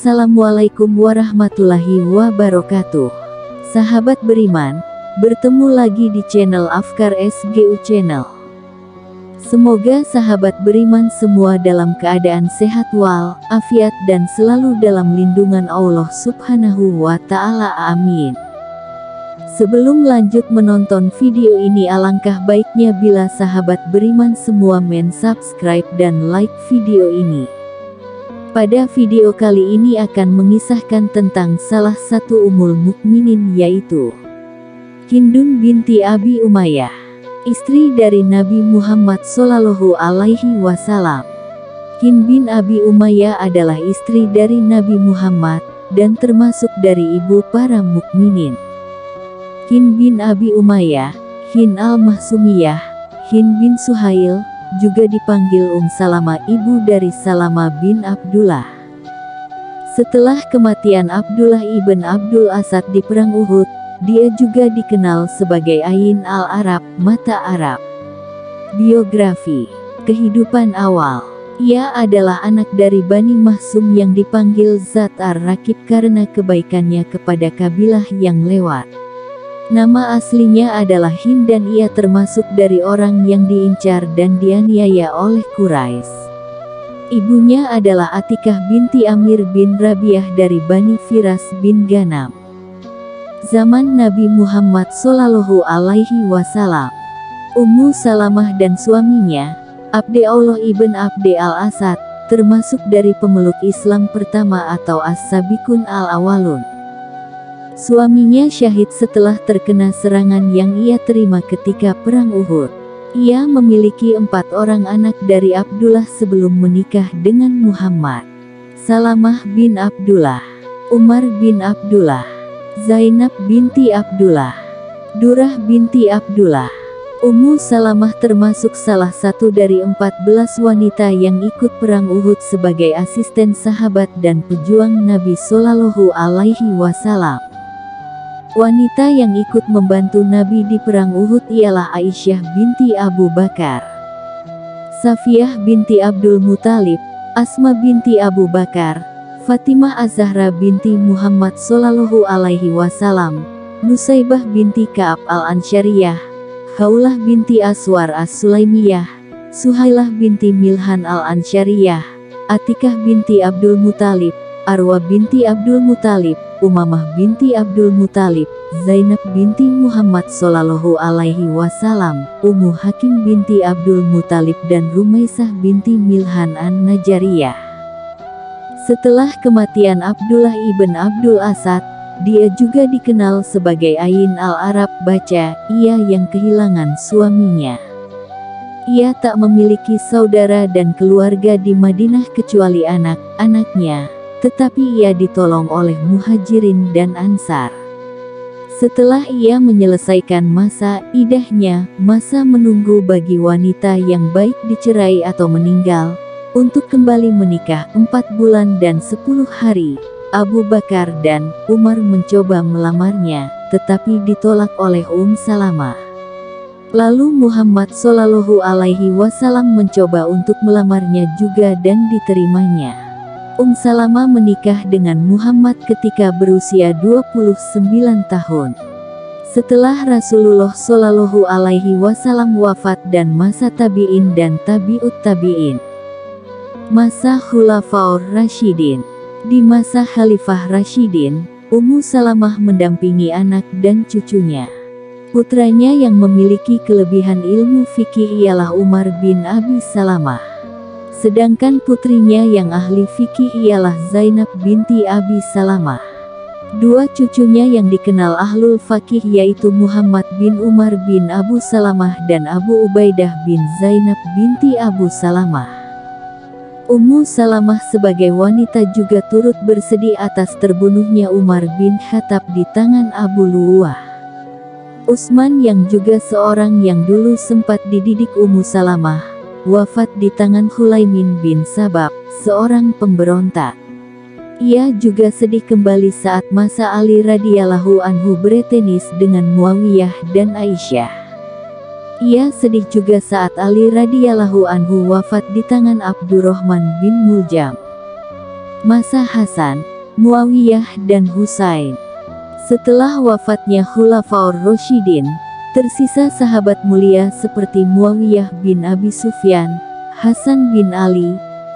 Assalamualaikum warahmatullahi wabarakatuh. Sahabat beriman, bertemu lagi di channel Afkar SGU Channel. Semoga sahabat beriman semua dalam keadaan sehat wal, afiat dan selalu dalam lindungan Allah Subhanahu wa Ta'ala. Amin. Sebelum lanjut menonton video ini, alangkah baiknya bila sahabat beriman semua subscribe dan like video ini. Pada video kali ini akan mengisahkan tentang salah satu ummul mukminin, yaitu Hindun binti Abi Umayyah, istri dari Nabi Muhammad Shallallahu Alaihi Wasallam. Hind bin Abi Umayyah adalah istri dari Nabi Muhammad dan termasuk dari ibu para mukminin. Hind bin Abi Umayyah, Hind al-Mahsumiyah, Hind bin Suhail, juga dipanggil Salama, ibu dari Salama bin Abdullah. Setelah kematian Abdullah ibn Abdul Asad di perang Uhud, dia juga dikenal sebagai Ain al-Arab, mata Arab. Biografi, kehidupan awal. Ia adalah anak dari Bani Mahsum yang dipanggil Zat ar-Rakib karena kebaikannya kepada kabilah yang lewat. Nama aslinya adalah Hind dan ia termasuk dari orang yang diincar dan dianiaya oleh Quraisy. Ibunya adalah Atikah binti Amir bin Rabiah dari Bani Firas bin Ghanam. Zaman Nabi Muhammad Shallallahu Alaihi Wasallam, Ummu Salamah dan suaminya, Abdullah ibn Abd al-Asad, termasuk dari pemeluk Islam pertama atau As-Sabiqun al-Awwalun. Suaminya syahid setelah terkena serangan yang ia terima ketika perang Uhud. Ia memiliki 4 orang anak dari Abdullah sebelum menikah dengan Muhammad: Salamah bin Abdullah, Umar bin Abdullah, Zainab binti Abdullah, Durrah binti Abdullah. Ummu Salamah termasuk salah satu dari 14 wanita yang ikut perang Uhud sebagai asisten sahabat dan pejuang Nabi Shallallahu Alaihi Wasallam. Wanita yang ikut membantu Nabi di perang Uhud ialah Aisyah binti Abu Bakar, Safiyah binti Abdul Muthalib, Asma binti Abu Bakar, Fatimah Az-Zahra binti Muhammad Shallallahu Alaihi Wasallam, Nusaybah binti Ka'ab al-Ansyariyah, Haulah binti Aswar as-Sulaimiyah, Suhailah binti Milhan al-Ansyariyah, Atikah binti Abdul Muthalib, Arwa binti Abdul Muthalib, Umamah binti Abdul Muthalib, Zainab binti Muhammad Shallallahu Alaihi Wasallam, Ummu Hakim binti Abdul Muthalib dan Rumaisah binti Milhan an-Najariyah. Setelah kematian Abdullah ibn Abdul Asad, dia juga dikenal sebagai Ain al-Arab, baca, ia yang kehilangan suaminya. Ia tak memiliki saudara dan keluarga di Madinah kecuali anak-anaknya, tetapi ia ditolong oleh Muhajirin dan Ansar. Setelah ia menyelesaikan masa idahnya, masa menunggu bagi wanita yang baik dicerai atau meninggal, untuk kembali menikah 4 bulan dan 10 hari, Abu Bakar dan Umar mencoba melamarnya, tetapi ditolak oleh Salamah. Lalu Muhammad Shallallahu Alaihi Wasallam mencoba untuk melamarnya juga dan diterimanya. Salamah menikah dengan Muhammad ketika berusia 29 tahun. Setelah Rasulullah Shallallahu Alaihi Wasallam wafat dan masa tabi'in dan tabi'ut tabi'in. Masa Khulafaur Rasyidin. Di masa Khalifah Rasyidin, Ummu Salamah mendampingi anak dan cucunya. Putranya yang memiliki kelebihan ilmu fikih ialah Umar bin Abi Salamah. Sedangkan putrinya yang ahli fikih ialah Zainab binti Abi Salamah. 2 cucunya yang dikenal ahlul fakih yaitu Muhammad bin Umar bin Abu Salamah dan Abu Ubaidah bin Zainab binti Abu Salamah. Ummu Salamah sebagai wanita juga turut bersedih atas terbunuhnya Umar bin Khattab di tangan Abu Luwah. Utsman yang juga seorang yang dulu sempat dididik Ummu Salamah, wafat di tangan Khulaimin bin Sabab, seorang pemberontak. Ia juga sedih kembali saat masa Ali radhiyallahu anhu bertenis dengan Muawiyah dan Aisyah. Ia sedih juga saat Ali radhiyallahu anhu wafat di tangan Abdurrahman bin Muljam. Masa Hasan, Muawiyah dan Husain. Setelah wafatnya Khulafaur Rasyidin, tersisa sahabat mulia seperti Muawiyah bin Abi Sufyan, Hasan bin Ali,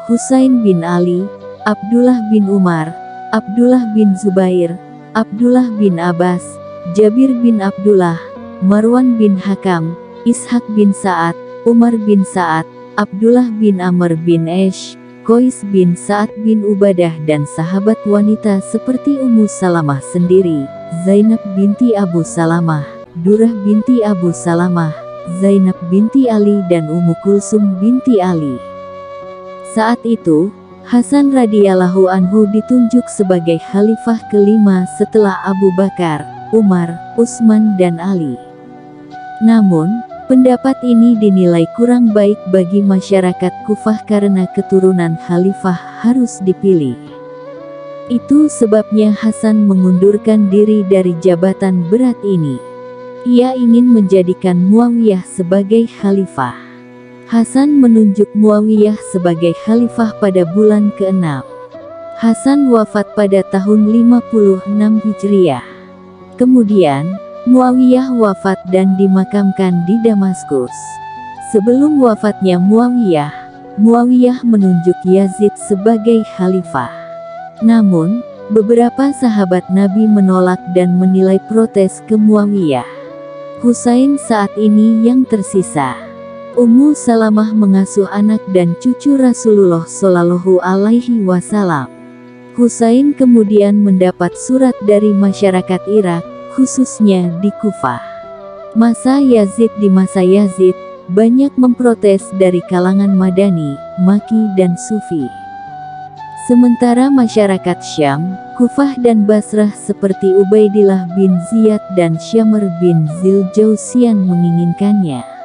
Husain bin Ali, Abdullah bin Umar, Abdullah bin Zubair, Abdullah bin Abbas, Jabir bin Abdullah, Marwan bin Hakam, Ishaq bin Sa'ad, Umar bin Sa'ad, Abdullah bin Amr bin Aish, Qais bin Sa'ad bin Ubadah dan sahabat wanita seperti Ummu Salamah sendiri, Zainab binti Abu Salamah, Durrah binti Abu Salamah, Zainab binti Ali dan Ummu Kulsum binti Ali. Saat itu, Hasan radhiyallahu anhu ditunjuk sebagai khalifah kelima setelah Abu Bakar, Umar, Utsman dan Ali. Namun, pendapat ini dinilai kurang baik bagi masyarakat Kufah karena keturunan khalifah harus dipilih. Itu sebabnya Hasan mengundurkan diri dari jabatan berat ini. Ia ingin menjadikan Muawiyah sebagai khalifah. Hasan menunjuk Muawiyah sebagai khalifah pada bulan ke-6. Hasan wafat pada tahun 56 Hijriah. Kemudian, Muawiyah wafat dan dimakamkan di Damaskus. Sebelum wafatnya Muawiyah menunjuk Yazid sebagai khalifah. Namun, beberapa sahabat Nabi menolak dan menilai protes ke Muawiyah. Husain saat ini yang tersisa. Ummu Salamah mengasuh anak dan cucu Rasulullah Shallallahu Alaihi Wasallam. Husain kemudian mendapat surat dari masyarakat Irak, khususnya di Kufah. Di masa Yazid, banyak memprotes dari kalangan Madani, Maki dan Sufi. Sementara masyarakat Syam, Kufah dan Basrah seperti Ubaidillah bin Ziyad dan Syamr bin Ziljausian menginginkannya.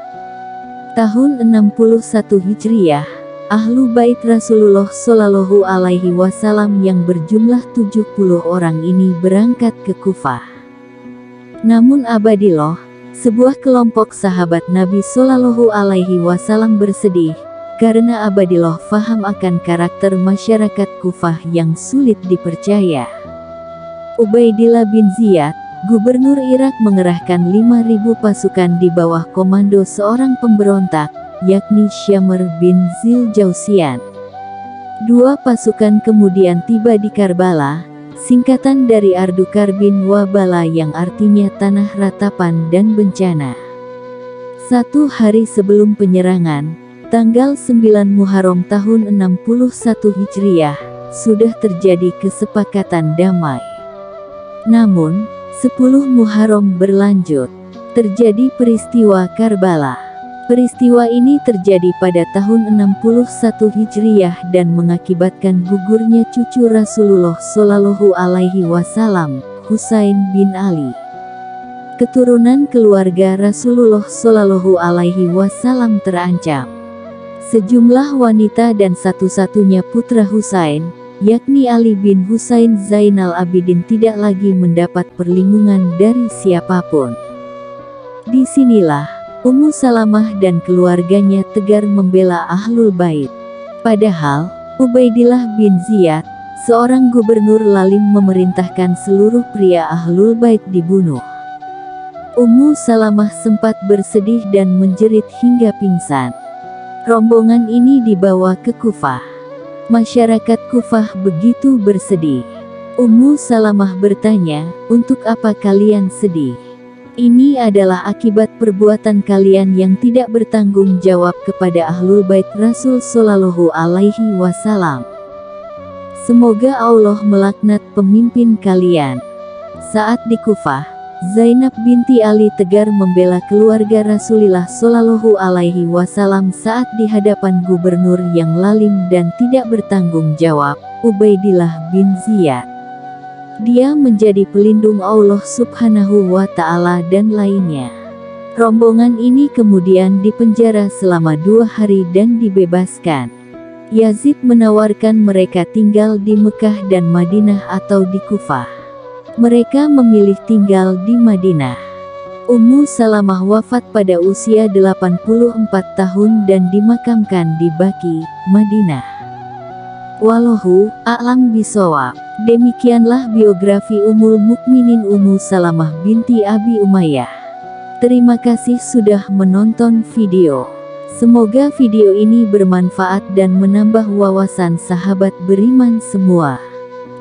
Tahun 61 Hijriah, Ahlu Bait Rasulullah Shallallahu Alaihi Wasallam yang berjumlah 70 orang ini berangkat ke Kufah. Namun Abadillah, sebuah kelompok sahabat Nabi Shallallahu Alaihi Wasallam bersedih, karena Abadillah faham akan karakter masyarakat Kufah yang sulit dipercaya. Ubaidillah bin Ziyad, Gubernur Irak mengerahkan 5.000 pasukan di bawah komando seorang pemberontak, yakni Syamr bin Ziljausian. Dua pasukan kemudian tiba di Karbala, singkatan dari Ardu Karbin wa Bala yang artinya tanah ratapan dan bencana. 1 hari sebelum penyerangan, tanggal 9 Muharram tahun 61 Hijriah, sudah terjadi kesepakatan damai. Namun, 10 Muharram berlanjut, terjadi peristiwa Karbala. Peristiwa ini terjadi pada tahun 61 Hijriah dan mengakibatkan gugurnya cucu Rasulullah Shallallahu Alaihi Wasallam, Husain bin Ali. Keturunan keluarga Rasulullah Shallallahu Alaihi Wasallam terancam. Sejumlah wanita dan satu-satunya putra Husain, yakni Ali bin Husain Zainal Abidin tidak lagi mendapat perlindungan dari siapapun. Disinilah, Ummu Salamah dan keluarganya tegar membela Ahlul Bait. Padahal, Ubaidillah bin Ziyad, seorang gubernur lalim memerintahkan seluruh pria Ahlul Bait dibunuh. Ummu Salamah sempat bersedih dan menjerit hingga pingsan. Rombongan ini dibawa ke Kufah. Masyarakat Kufah begitu bersedih. Ummu Salamah bertanya, "Untuk apa kalian sedih? Ini adalah akibat perbuatan kalian yang tidak bertanggung jawab kepada Ahlul Bait Rasul Shallallahu Alaihi Wasallam. Semoga Allah melaknat pemimpin kalian." Saat di Kufah, Zainab binti Ali tegar membela keluarga Rasulullah Shallallahu Alaihi Wasallam saat di hadapan gubernur yang lalim dan tidak bertanggung jawab, Ubaidillah bin Ziyad. Dia menjadi pelindung Allah Subhanahu wa Ta'ala dan lainnya. Rombongan ini kemudian dipenjara selama 2 hari dan dibebaskan. Yazid menawarkan mereka tinggal di Mekah dan Madinah atau di Kufah. Mereka memilih tinggal di Madinah. Ummu Salamah wafat pada usia 84 tahun dan dimakamkan di Baqi, Madinah. Wallahu a'lam bishawab. Demikianlah biografi Ummul Mukminin Ummu Salamah binti Abi Umayyah. Terima kasih sudah menonton video. Semoga video ini bermanfaat dan menambah wawasan sahabat beriman semua.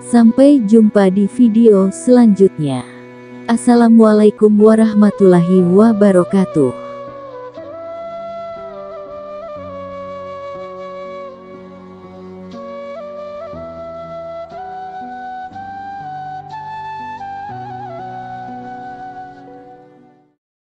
Sampai jumpa di video selanjutnya. Assalamualaikum warahmatullahi wabarakatuh.